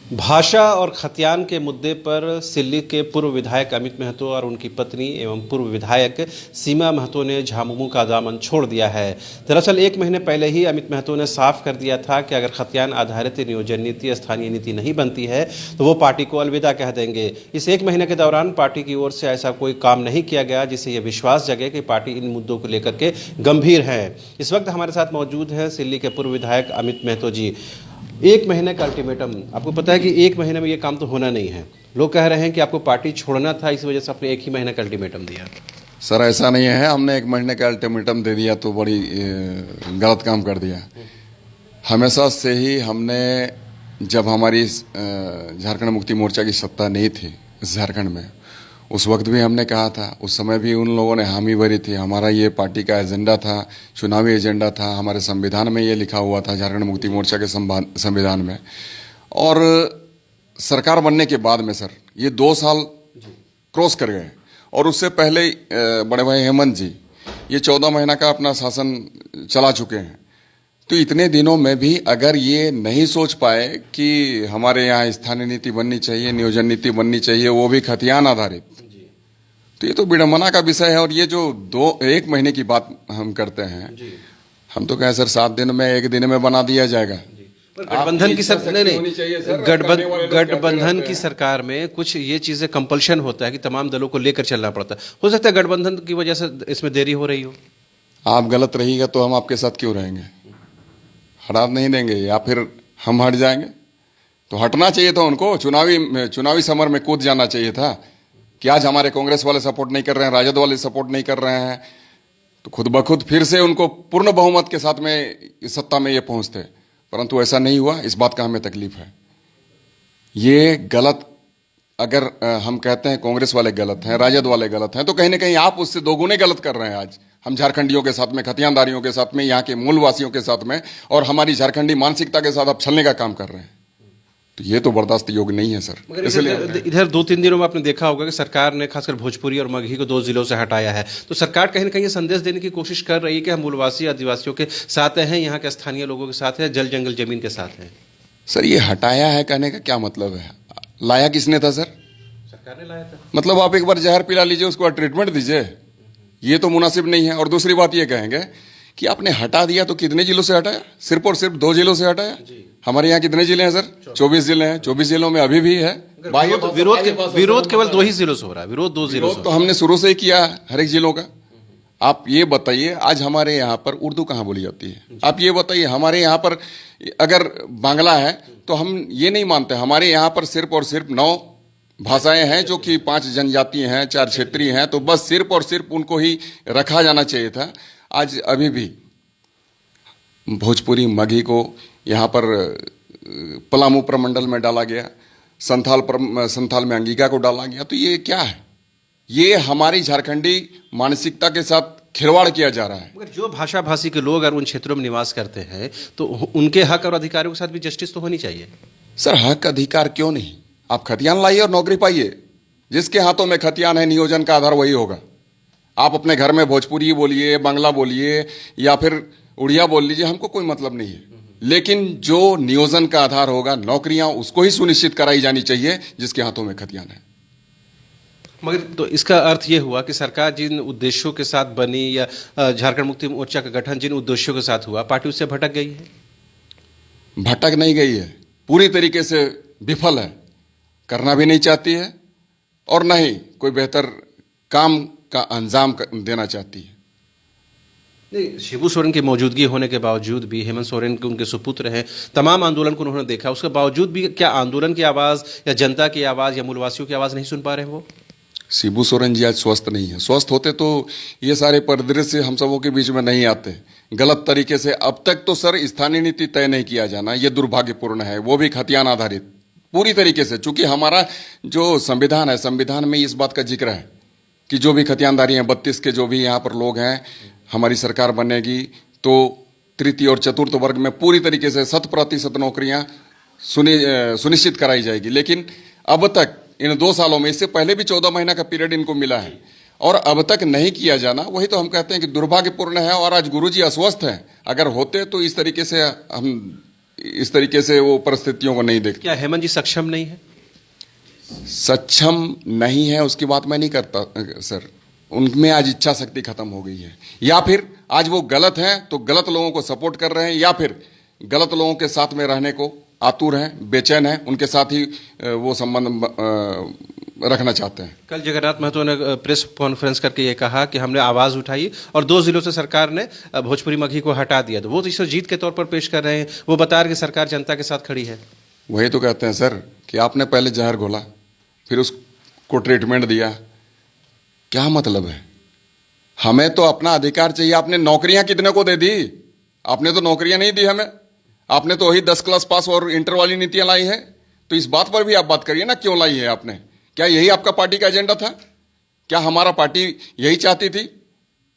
भाषा और खतियान के मुद्दे पर सिल्ली के पूर्व विधायक अमित महतो और उनकी पत्नी एवं पूर्व विधायक सीमा महतो ने झामुमो का दामन छोड़ दिया है। दरअसल 1 महीने पहले ही अमित महतो ने साफ कर दिया था कि अगर खतियान आधारित नियोजन नीति स्थानीय नीति नहीं बनती है तो वो पार्टी को अलविदा कह देंगे। इस 1 महीने के दौरान पार्टी की ओर से ऐसा कोई काम नहीं किया गया जिससे ये विश्वास जगे कि पार्टी इन मुद्दों को लेकर के गंभीर है। इस वक्त हमारे साथ मौजूद हैं सिल्ली के पूर्व विधायक अमित महतो जी। 1 महीने का अल्टीमेटम, आपको पता है कि 1 महीने में ये काम तो होना नहीं है। लोग कह रहे हैं कि आपको पार्टी छोड़ना था, इस वजह से आपने 1 ही महीने का अल्टीमेटम दिया। सर ऐसा नहीं है, हमने 1 महीने का अल्टीमेटम दे दिया तो बड़ी गलत काम कर दिया। हमेशा से ही हमने, जब हमारी झारखंड मुक्ति मोर्चा की सत्ता नहीं थी झारखंड में, उस वक्त भी हमने कहा था, उस समय भी उन लोगों ने हामी भरी थी। हमारा ये पार्टी का एजेंडा था, चुनावी एजेंडा था, हमारे संविधान में ये लिखा हुआ था, झारखंड मुक्ति मोर्चा के संविधान में। और सरकार बनने के बाद में सर ये 2 साल क्रॉस कर गए और उससे पहले बड़े भाई हेमंत जी ये 14 महीना का अपना शासन चला चुके हैं। तो इतने दिनों में भी अगर ये नहीं सोच पाए कि हमारे यहाँ स्थानीय नीति बननी चाहिए, नियोजन नीति बननी चाहिए, वो भी खतियान आधारित, तो ये तो विडंबना का विषय है। और ये जो 1 महीने की बात हम करते हैं, हम तो कहें सर 7 दिन में, 1 दिन में बना दिया जाएगा। गठबंधन की गठबंधन की सरकार में कुछ ये चीजें कंपल्शन होता है कि तमाम दलों को लेकर चलना पड़ता है। हो सकता है गठबंधन की वजह से इसमें देरी हो रही हो। आप गलत रहिएगा तो हम आपके साथ क्यों रहेंगे? हटा नहीं देंगे या फिर हम हट जाएंगे? तो हटना चाहिए था उनको, चुनावी समर में कूद जाना चाहिए था कि आज हमारे कांग्रेस वाले सपोर्ट नहीं कर रहे हैं, राजद वाले सपोर्ट नहीं कर रहे हैं, तो खुद ब खुद फिर से उनको पूर्ण बहुमत के साथ में सत्ता में ये पहुंचते। परंतु ऐसा नहीं हुआ, इस बात का हमें तकलीफ है। ये गलत, अगर हम कहते हैं कांग्रेस वाले गलत हैं, राजद वाले गलत हैं, तो कहीं ना कहीं आप उससे 2 गुने गलत कर रहे हैं। आज हम झारखंडियों के साथ में, खतियानदारियों के साथ में, यहाँ के मूलवासियों के साथ में और हमारी झारखंडी मानसिकता के साथ आप छलने का काम कर रहे हैं। तो ये तो बर्दाश्त योग्य नहीं है सर। इसलिए इधर 2-3 दिनों में आपने देखा होगा कि सरकार ने खासकर भोजपुरी और मगही को 2 जिलों से हटाया है। तो सरकार कहीं ना कहीं संदेश देने की कोशिश कर रही है कि हम मूलवासी आदिवासियों के साथ हैं, यहाँ के स्थानीय लोगों के साथ हैं, जल जंगल जमीन के साथ हैं। सर ये हटाया है कहने का क्या मतलब है? लाया किसने था सर? सरकार ने लाया था। मतलब आप एक बार जहर पिला लीजिए, उसको ट्रीटमेंट दीजिए, ये तो मुनासिब नहीं है। और दूसरी बात ये कहेंगे कि आपने हटा दिया तो कितने जिलों से हटाया? सिर्फ और सिर्फ 2 जिलों से हटाया। हमारे यहाँ कितने जिले हैं सर? 24 जिले हैं। 24 जिलों में अभी भी है विरोध केवल 2 ही जिलों से हो रहा है। विरोध 2 जिलों से तो हमने शुरू से ही किया हर एक जिलों का। आप ये बताइए, आज हमारे यहाँ पर उर्दू कहाँ बोली जाती है? आप ये बताइए, हमारे यहाँ पर अगर बांग्ला है तो हम ये नहीं मानते। हमारे यहाँ पर सिर्फ और सिर्फ 9 भाषाएं हैं, जो कि 5 जनजातीय हैं, 4 क्षेत्रीय हैं, तो बस सिर्फ और सिर्फ उनको ही रखा जाना चाहिए था। आज अभी भी भोजपुरी, मगही को यहाँ पर पलामू प्रमंडल में डाला गया, संथाल में अंगिका को डाला गया। तो ये क्या है? ये हमारी झारखंडी मानसिकता के साथ खिलवाड़ किया जा रहा है। मगर जो भाषा भाषी के लोग अगर उन क्षेत्रों में निवास करते हैं तो उनके हक और अधिकारों के साथ भी जस्टिस तो होनी चाहिए। सर हक अधिकार क्यों नहीं? आप खतियान लाइए और नौकरी पाइए। जिसके हाथों में खतियान है, नियोजन का आधार वही होगा। आप अपने घर में भोजपुरी बोलिए, बांग्ला बोलिए या फिर उड़िया बोल लीजिए, हमको कोई मतलब नहीं है। लेकिन जो नियोजन का आधार होगा, नौकरियां, उसको ही सुनिश्चित कराई जानी चाहिए जिसके हाथों में खतियान है। मगर तो इसका अर्थ ये हुआ कि सरकार जिन उद्देश्यों के साथ बनी या झारखंड मुक्ति मोर्चा का गठन जिन उद्देश्यों के साथ हुआ, पार्टी उससे भटक गई है। भटक नहीं गई है, पूरी तरीके से विफल है, करना भी नहीं चाहती है और न ही कोई बेहतर काम का अंजाम देना चाहती है। नहीं, शिबू सोरेन की मौजूदगी होने के बावजूद भी, हेमंत सोरेन के उनके सुपुत्र हैं, तमाम आंदोलन को उन्होंने देखा, उसके बावजूद भी क्या आंदोलन की आवाज़ या जनता की आवाज़ या मूलवासियों की आवाज़ नहीं सुन पा रहे हैं वो? शिबू सोरेन जी आज स्वस्थ नहीं है। स्वस्थ होते तो ये सारे परिदृश्य हम सबों के बीच में नहीं आते। गलत तरीके से अब तक तो सर स्थानीय नीति तय नहीं किया जाना, ये दुर्भाग्यपूर्ण है, वो भी खतियान आधारित पूरी तरीके से। चूंकि हमारा जो संविधान है, संविधान में इस बात का जिक्र है कि जो भी खतियानदारी हैं, 32 के जो भी यहाँ पर लोग हैं, हमारी सरकार बनेगी तो तृतीय और चतुर्थ वर्ग में पूरी तरीके से 100% नौकरियां सुनिश्चित कराई जाएगी। लेकिन अब तक इन 2 सालों में, इससे पहले भी 14 महीना का पीरियड इनको मिला है और अब तक नहीं किया जाना, वही तो हम कहते हैं कि दुर्भाग्यपूर्ण है। और आज गुरुजी अस्वस्थ हैं, अगर होते तो इस तरीके से हम इस तरीके से वो परिस्थितियों को नहीं देखते। क्या हेमंत जी सक्षम नहीं है? सक्षम नहीं है उसकी बात मैं नहीं करता सर। उनमें आज इच्छा शक्ति खत्म हो गई है, या फिर आज वो गलत हैं तो गलत लोगों को सपोर्ट कर रहे हैं, या फिर गलत लोगों के साथ में रहने को आतुर हैं, बेचैन हैं, उनके साथ ही वो संबंध रखना चाहते हैं। कल जगन्नाथ महतो ने प्रेस कॉन्फ्रेंस करके ये कहा कि हमने आवाज़ उठाई और 2 जिलों से सरकार ने भोजपुरी मगही को हटा दिया, तो वो तो इसे जीत के तौर पर पेश कर रहे हैं। वो बता रहे कि सरकार जनता के साथ खड़ी है। वही तो कहते हैं सर कि आपने पहले जहर घोला, फिर उसको ट्रीटमेंट दिया, क्या मतलब है? हमें तो अपना अधिकार चाहिए। आपने नौकरियां कितने को दे दी? आपने तो नौकरियां नहीं दी हमें। आपने तो वही 10 क्लास पास और इंटर वाली नीतियां लाई है। तो इस बात पर भी आप बात करिए ना, क्यों लाई है आपने? क्या यही आपका पार्टी का एजेंडा था? क्या हमारा पार्टी यही चाहती थी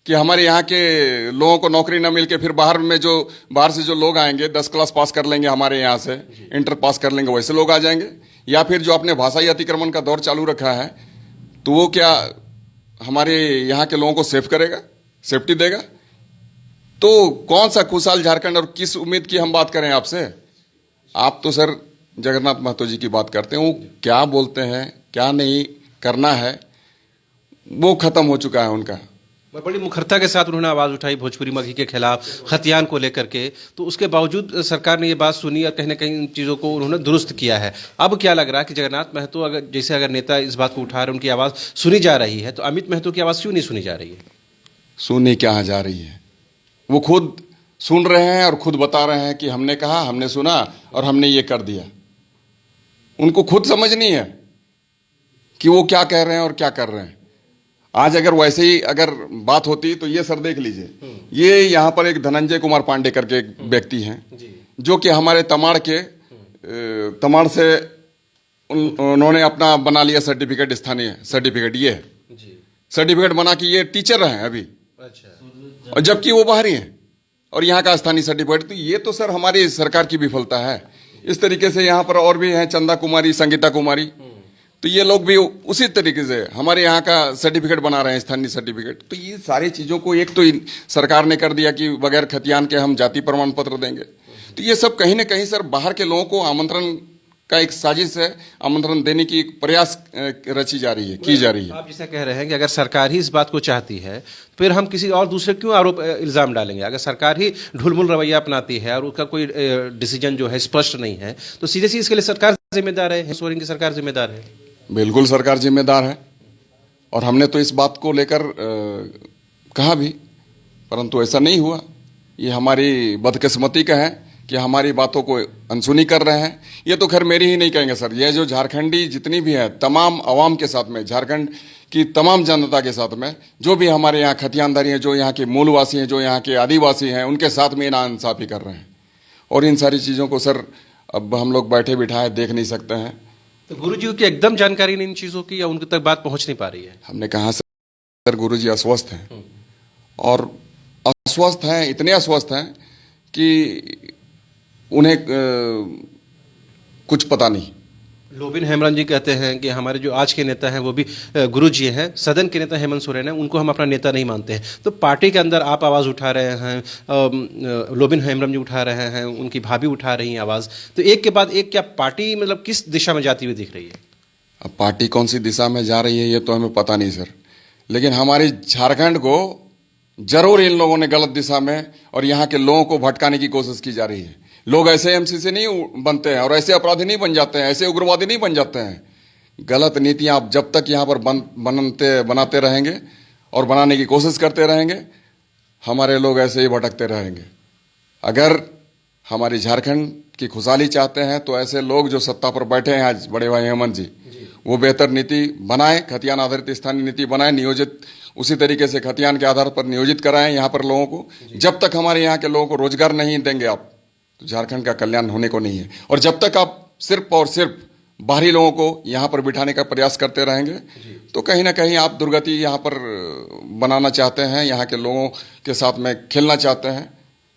कि हमारे यहाँ के लोगों को नौकरी न मिल के फिर बाहर से जो लोग आएंगे 10 क्लास पास कर लेंगे, हमारे यहाँ से इंटर पास कर लेंगे, वैसे लोग आ जाएंगे? या फिर जो आपने भाषाई अतिक्रमण का दौर चालू रखा है, तो वो क्या हमारे यहाँ के लोगों को सेफ्टी देगा? तो कौन सा खुशहाल झारखंड और किस उम्मीद की हम बात करें आपसे? आप तो सर जगन्नाथ महतो जी की बात करते हैं, वो क्या बोलते हैं, क्या नहीं करना है, वो खत्म हो चुका है उनका। बड़ी मुखरता के साथ उन्होंने आवाज़ उठाई भोजपुरी मगही के खिलाफ, खतियान को लेकर के, तो उसके बावजूद सरकार ने ये बात सुनी और कहीं ना कहीं इन चीज़ों को उन्होंने दुरुस्त किया है। अब क्या लग रहा है कि जगन्नाथ महतो अगर नेता इस बात को उठा रहे, उनकी आवाज़ सुनी जा रही है, तो अमित महतो की आवाज़ क्यों नहीं सुनी जा रही है? सुनी कहाँ जा रही है? वो खुद सुन रहे हैं और खुद बता रहे हैं कि हमने कहा, हमने सुना और हमने ये कर दिया। उनको खुद समझ नहीं है कि वो क्या कह रहे हैं और क्या कर रहे हैं। आज अगर वैसे ही अगर बात होती तो ये सर देख लीजिए, ये यहाँ पर एक धनंजय कुमार पांडे करके एक व्यक्ति हैं, जो कि हमारे तमाड़ से उन्होंने अपना बना लिया सर्टिफिकेट, स्थानीय सर्टिफिकेट। ये है सर्टिफिकेट बना कि ये टीचर हैं अभी, अच्छा, और जबकि वो बाहरी हैं, और यहाँ का स्थानीय सर्टिफिकेट। तो ये तो सर हमारी सरकार की विफलता है। इस तरीके से यहाँ पर और भी हैं, चंदा कुमारी, संगीता कुमारी, तो ये लोग भी उसी तरीके से हमारे यहाँ का सर्टिफिकेट बना रहे हैं, स्थानीय सर्टिफिकेट। तो ये सारी चीज़ों को एक तो सरकार ने कर दिया कि बगैर खतियान के हम जाति प्रमाण पत्र देंगे। तो ये सब कहीं ना कहीं सर बाहर के लोगों को आमंत्रण का एक साजिश है, आमंत्रण देने की प्रयास रची जा रही है, की जा रही है। आप जिसे कह रहे हैं कि अगर सरकार ही इस बात को चाहती है, फिर हम किसी और दूसरे क्यों आरोप इल्ज़ाम डालेंगे? अगर सरकार ही ढुलमुल रवैया अपनाती है और उसका कोई डिसीजन जो है स्पष्ट नहीं है, तो सीधे सीधे इसके लिए सरकार जिम्मेदार है, सोरेन की सरकार जिम्मेदार है। बिल्कुल सरकार जिम्मेदार है, और हमने तो इस बात को लेकर कहा भी, परंतु ऐसा नहीं हुआ। ये हमारी बदकिस्मती का है कि हमारी बातों को अनसुनी कर रहे हैं। ये तो खैर मेरी ही नहीं कहेंगे सर, ये जो झारखंडी जितनी भी है, तमाम अवाम के साथ में, झारखंड की तमाम जनता के साथ में, जो भी हमारे यहाँ खतियानदारी हैं, जो यहाँ के मूलवासी हैं, जो यहाँ के आदिवासी हैं, उनके साथ में नाइंसाफ़ी कर रहे हैं। और इन सारी चीज़ों को सर अब हम लोग बैठे बिठाए देख नहीं सकते हैं। तो गुरुजी की एकदम जानकारी नहीं इन चीज़ों की, या उनके तक बात पहुंच नहीं पा रही है? हमने कहा सर गुरुजी अस्वस्थ हैं, और अस्वस्थ हैं, इतने अस्वस्थ हैं कि उन्हें कुछ पता नहीं। लोबिन हेमरन जी कहते हैं कि हमारे जो आज के नेता हैं वो भी गुरुजी हैं, सदन के नेता हेमंत सोरेन हैं, उनको हम अपना नेता नहीं मानते हैं। तो पार्टी के अंदर आप आवाज़ उठा रहे हैं, लोबिन हेमरन जी उठा रहे हैं, उनकी भाभी उठा रही हैं आवाज़, तो एक के बाद एक क्या पार्टी मतलब किस दिशा में जाती हुई दिख रही है? अब पार्टी कौन सी दिशा में जा रही है ये तो हमें पता नहीं सर, लेकिन हमारे झारखंड को जरूर इन लोगों ने गलत दिशा में और यहाँ के लोगों को भटकाने की कोशिश की जा रही है। लोग ऐसे एमसीसी नहीं बनते हैं और ऐसे अपराधी नहीं बन जाते हैं, ऐसे उग्रवादी नहीं बन जाते हैं। गलत नीतियां आप जब तक यहाँ पर बनाते रहेंगे और बनाने की कोशिश करते रहेंगे, हमारे लोग ऐसे ही भटकते रहेंगे। अगर हमारी झारखंड की खुशहाली चाहते हैं तो ऐसे लोग जो सत्ता पर बैठे हैं आज, बड़े भाई हेमंत जी, वो बेहतर नीति बनाएं, खतियान आधारित स्थानीय नीति बनाएं, नियोजित उसी तरीके से खतियान के आधार पर नियोजित कराएं यहाँ पर लोगों को। जब तक हमारे यहाँ के लोगों को रोजगार नहीं देंगे आप, तो झारखंड का कल्याण होने को नहीं है। और जब तक आप सिर्फ और सिर्फ बाहरी लोगों को यहाँ पर बिठाने का प्रयास करते रहेंगे, तो कहीं ना कहीं आप दुर्गति यहाँ पर बनाना चाहते हैं, यहाँ के लोगों के साथ में खेलना चाहते हैं।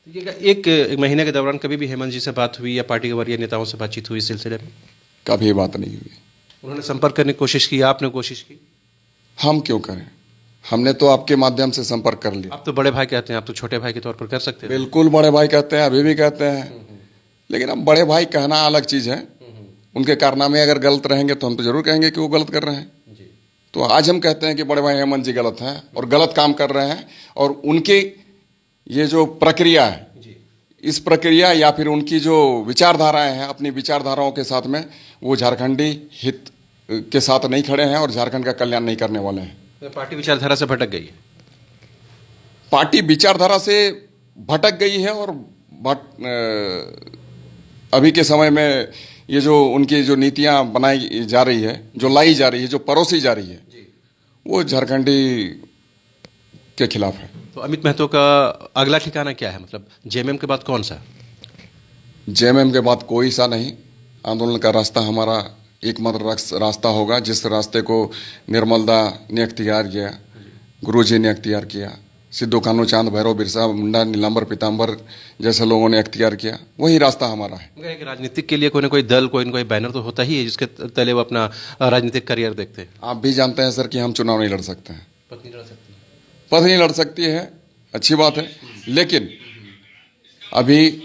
एक महीने के दौरान कभी भी हेमंत जी से बात हुई या पार्टी के वरीय नेताओं से बातचीत हुई इस सिलसिले में? कभी बात नहीं हुई। उन्होंने संपर्क करने की कोशिश की, आपने कोशिश की? हम क्यों करें, हमने तो आपके माध्यम से संपर्क कर लिया। आप तो बड़े भाई कहते हैं, आप तो छोटे भाई के तौर पर कर सकते हैं। बिल्कुल बड़े भाई कहते हैं, अभी भी कहते हैं, लेकिन अब बड़े भाई कहना अलग चीज़ है। उनके कारनामे अगर गलत रहेंगे तो हम तो जरूर कहेंगे कि वो गलत कर रहे हैं। तो आज हम कहते हैं कि बड़े भाई हेमंत जी गलत हैं और गलत काम कर रहे हैं, और उनकी ये जो प्रक्रिया है, इस प्रक्रिया या फिर उनकी जो विचारधाराएं हैं, अपनी विचारधाराओं के साथ में वो झारखंडी हित के साथ नहीं खड़े हैं और झारखंड का कल्याण नहीं करने वाले हैं। तो पार्टी विचारधारा से भटक गई है। पार्टी विचारधारा से भटक गई है, और अभी के समय में ये जो उनकी जो नीतियां बनाई जा रही है, जो लाई जा रही है, जो परोसी जा रही है, वो झारखंडी के खिलाफ है। तो अमित महतो का अगला ठिकाना क्या है, मतलब जेएमएम के बाद कौन सा? जेएमएम के बाद कोई सा नहीं। आंदोलन का रास्ता हमारा एकमात्र रास्ता होगा, जिस रास्ते को निर्मलदा ने अख्तियार किया, गुरुजी ने अख्तियार किया, सिद्धू कान्हू चांद, भैरव बिरसा मुंडा, नीलांबर पीताम्बर जैसे लोगों ने अख्तियार किया, वही रास्ता हमारा है। राजनीतिक के लिए कोई ना कोई दल, कोई ना कोई बैनर तो होता ही है जिसके तले वो अपना राजनीतिक करियर देखते हैं। आप भी जानते हैं सर कि हम चुनाव नहीं लड़ सकते हैं। पत्नी लड़ सकती है, पत्नी नहीं लड़ सकती है, अच्छी बात है, लेकिन अभी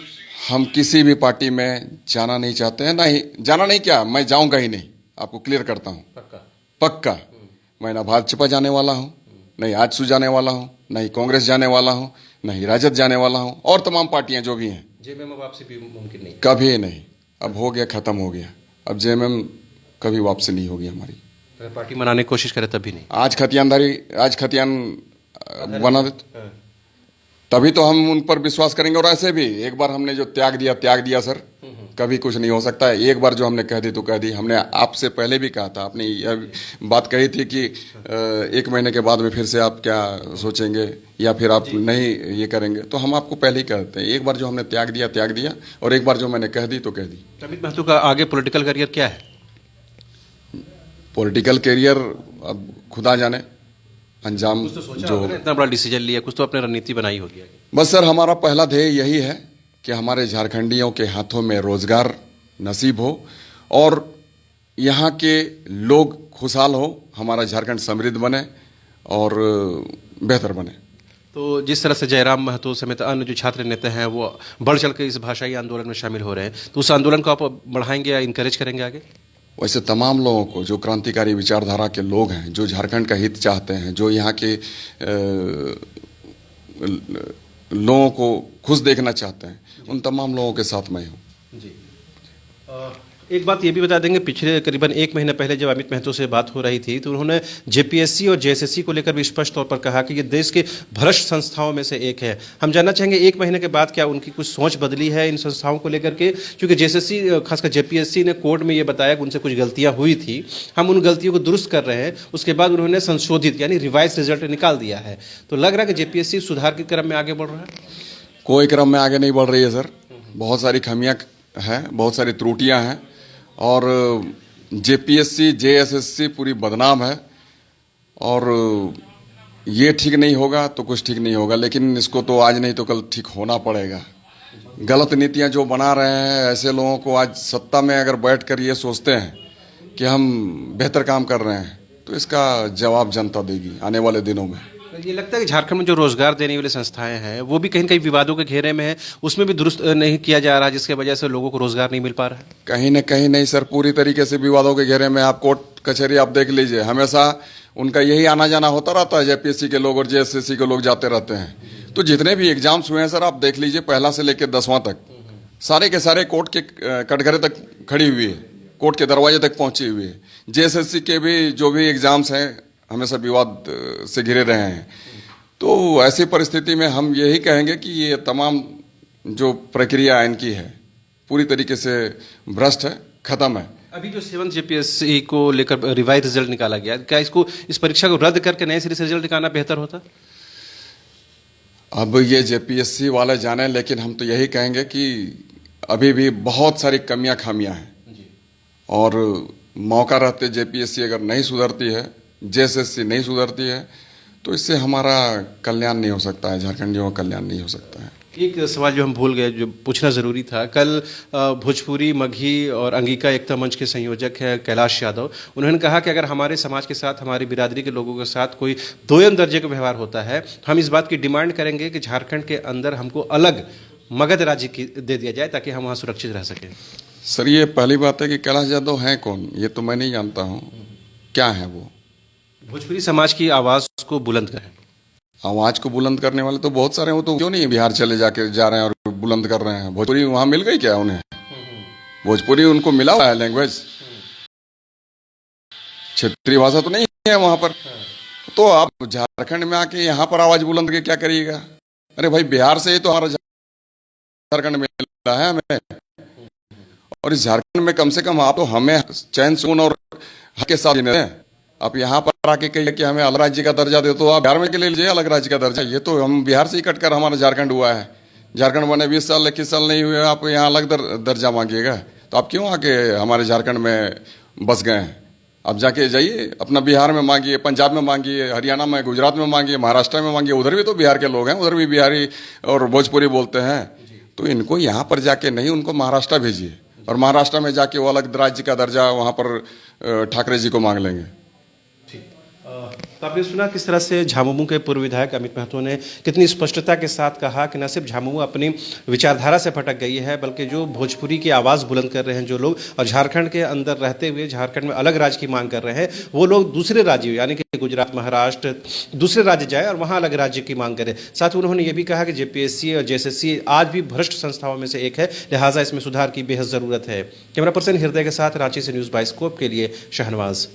हम किसी भी पार्टी में जाना नहीं चाहते हैं। नहीं जाना, नहीं क्या, मैं जाऊंगा ही नहीं। आपको क्लियर करता हूं, पक्का मैं ना भाजपा जाने वाला हूं, नहीं आजसू जाने वाला हूं, नहीं कांग्रेस जाने वाला हूं, नहीं राजद जाने वाला हूं, और तमाम पार्टियां जो भी हैं। जेएमएम अब वापसी भी मुमकिन नहीं, कभी नहीं। अब हो गया, खत्म हो गया। अब जेएमएम कभी वापसी नहीं होगी हमारी। अगर पार्टी मनाने की कोशिश करे तब भी नहीं। आज खतियान बना देते तभी तो हम उन पर विश्वास करेंगे। और ऐसे भी एक बार हमने जो त्याग दिया सर, कभी कुछ नहीं हो सकता है। एक बार जो हमने कह दी तो कह दी। हमने आपसे पहले भी कहा था, आपने यह बात कही थी कि 1 महीने के बाद में फिर से आप क्या सोचेंगे या फिर आप नहीं ये करेंगे, तो हम आपको पहले ही कहते हैं, एक बार जो हमने त्याग दिया, और एक बार जो मैंने कह दी तो कह दी। अमित महतो का आगे पॉलिटिकल करियर क्या है? पॉलिटिकल करियर अब खुदा जाने, अंजाम कुछ तो सोचा जो होगा ना, इतना बड़ा डिसीजन लिया, कुछ तो अपने रणनीति बनाई होगी। बस सर हमारा पहला ध्येय यही है कि हमारे झारखंडियों के हाथों में रोजगार नसीब हो और यहाँ के लोग खुशहाल हो, हमारा झारखंड समृद्ध बने और बेहतर बने। तो जिस तरह से जयराम महतो समेत अन्य जो छात्र नेता हैं वो बढ़ चढ़ के इस भाषाई आंदोलन में शामिल हो रहे हैं, तो उस आंदोलन को आप बढ़ाएंगे या इंकरेज करेंगे आगे? वैसे तमाम लोगों को, जो क्रांतिकारी विचारधारा के लोग हैं, जो झारखंड का हित चाहते हैं, जो यहाँ के लोगों को खुश देखना चाहते हैं, उन तमाम लोगों के साथ मैं हूँ। जी। एक बात ये भी बता देंगे, पिछले करीबन 1 महीने पहले जब अमित महतो से बात हो रही थी तो उन्होंने जेपीएससी और जेएसएससी को लेकर भी स्पष्ट तौर पर कहा कि ये देश के भ्रष्ट संस्थाओं में से एक है। हम जानना चाहेंगे 1 महीने के बाद क्या उनकी कुछ सोच बदली है इन संस्थाओं को लेकर के? क्योंकि जेएसएससी, खासकर जेपीएससी ने कोर्ट में ये बताया कि उनसे कुछ गलतियाँ हुई थी, हम उन गलतियों को दुरुस्त कर रहे हैं। उसके बाद उन्होंने संशोधित यानी रिवाइज रिजल्ट निकाल दिया है। तो लग रहा है कि जेपीएससी सुधार के क्रम में आगे बढ़ रहा है? कोई क्रम में आगे नहीं बढ़ रही है सर। बहुत सारी खामियां हैं, बहुत सारी त्रुटियां हैं, और जेपीएससी जेएसएससी पूरी बदनाम है, और ये ठीक नहीं होगा तो कुछ ठीक नहीं होगा। लेकिन इसको तो आज नहीं तो कल ठीक होना पड़ेगा। गलत नीतियां जो बना रहे हैं, ऐसे लोगों को आज सत्ता में अगर बैठकर ये सोचते हैं कि हम बेहतर काम कर रहे हैं, तो इसका जवाब जनता देगी आने वाले दिनों में। ये लगता है कि झारखंड में जो रोजगार देने वाली संस्थाएं हैं वो भी कहीं न कहीं विवादों के घेरे में है, उसमें भी दुरुस्त नहीं किया जा रहा, जिसके वजह से लोगों को रोजगार नहीं मिल पा रहा है। कहीं न कहीं नहीं सर, पूरी तरीके से विवादों के घेरे में। आप कोर्ट कचहरी आप देख लीजिए, हमेशा उनका यही आना जाना होता रहता है। जेपीएससी के लोग और जेएसएससी के लोग जाते रहते हैं। तो जितने भी एग्जाम्स हुए हैं सर, आप देख लीजिए, पहला से लेकर 10वां तक सारे के सारे कोर्ट के कटघरे तक खड़ी हुई है, कोर्ट के दरवाजे तक पहुंची हुई है। जेएसएससी के भी जो भी एग्जाम्स हैं हमेशा विवाद से घिरे रहे हैं। तो ऐसी परिस्थिति में हम यही कहेंगे कि ये तमाम जो प्रक्रिया इनकी है पूरी तरीके से भ्रष्ट है, खत्म है। अभी जो 7 जेपीएससी को लेकर रिवाइज रिजल्ट निकाला गया, क्या इसको, इस परीक्षा को रद्द करके नए सिरे से रिजल्ट निकालना बेहतर होता? अब ये जेपीएससी वाले जाने, लेकिन हम तो यही कहेंगे कि अभी भी बहुत सारी कमियां खामियां हैं, और मौका रहते जेपीएससी अगर नहीं सुधरती है, जेएसएससी नहीं सुधरती है, तो इससे हमारा कल्याण नहीं हो सकता है, झारखंडियों का कल्याण नहीं हो सकता है। एक सवाल जो हम भूल गए, जो पूछना ज़रूरी था। कल भोजपुरी, मगही और अंगिका एकता मंच के संयोजक हैं कैलाश यादव, उन्होंने कहा कि अगर हमारे समाज के साथ, हमारी बिरादरी के लोगों के साथ कोई दोयम दर्जे का व्यवहार होता है, हम इस बात की डिमांड करेंगे कि झारखंड के अंदर हमको अलग मगध राज्य की दे दिया जाए ताकि हम वहाँ सुरक्षित रह सकें। सर ये पहली बात है कि कैलाश यादव हैं कौन, ये तो मैं नहीं जानता हूँ। क्या है वो? भोजपुरी समाज की आवाज़ को बुलंद करें। आवाज को बुलंद करने वाले तो बहुत सारे हैं, वो तो क्यों नहीं बिहार चले जाके जा रहे हैं और बुलंद कर रहे हैं। भोजपुरी वहां मिल गई क्या उन्हें? भोजपुरी उनको मिला हुआ है लैंग्वेज, क्षेत्रीय भाषा तो नहीं है वहां पर। तो आप झारखंड में आके यहाँ पर आवाज बुलंद के क्या करिएगा? अरे भाई बिहार से ही तो हमारा झारखंड में मिला है हमें, और इस झारखंड में कम से कम आप तो हमें चैन सुकून और हक के साथ जीने दें। आप यहाँ पर आके कहिए कि हमें अलग राज्य का दर्जा दे, तो आप बिहार में के लिए लीजिए अलग राज्य का दर्जा। ये तो हम बिहार से ही कटकर हमारा झारखंड हुआ है। झारखंड बने 20 साल 21 साल नहीं हुए, आप यहाँ अलग दर्जा मांगिएगा? तो आप क्यों आके हमारे झारखंड में बस गए हैं? आप जाके जाइए अपना बिहार में मांगिए, पंजाब में मांगिए, हरियाणा में, गुजरात में मांगिए, महाराष्ट्र में मांगिए। उधर भी तो बिहार के लोग हैं, उधर भी बिहारी और भोजपुरी बोलते हैं। तो इनको यहाँ पर जाके नहीं, उनको महाराष्ट्र भेजिए, और महाराष्ट्र में जाके वो अलग राज्य का दर्जा वहाँ पर ठाकरे जी को मांग लेंगे। तो आपने सुना किस तरह से झामुमो के पूर्व विधायक अमित महतो ने कितनी स्पष्टता के साथ कहा कि न सिर्फ झामुमो अपनी विचारधारा से भटक गई है, बल्कि जो भोजपुरी की आवाज़ बुलंद कर रहे हैं जो लोग, और झारखंड के अंदर रहते हुए झारखंड में अलग राज्य की मांग कर रहे हैं, वो लोग दूसरे राज्य यानी कि गुजरात, महाराष्ट्र, दूसरे राज्य जाए और वहाँ अलग राज्य की मांग करें। साथ ही उन्होंने ये भी कहा कि जेपीएससी और जेएसएससी आज भी भ्रष्ट संस्थाओं में से एक है, लिहाजा इसमें सुधार की बेहद ज़रूरत है। कैमरा पर्सन हृदय के साथ रांची से न्यूज़ बाइस्कोप के लिए शहनवाज।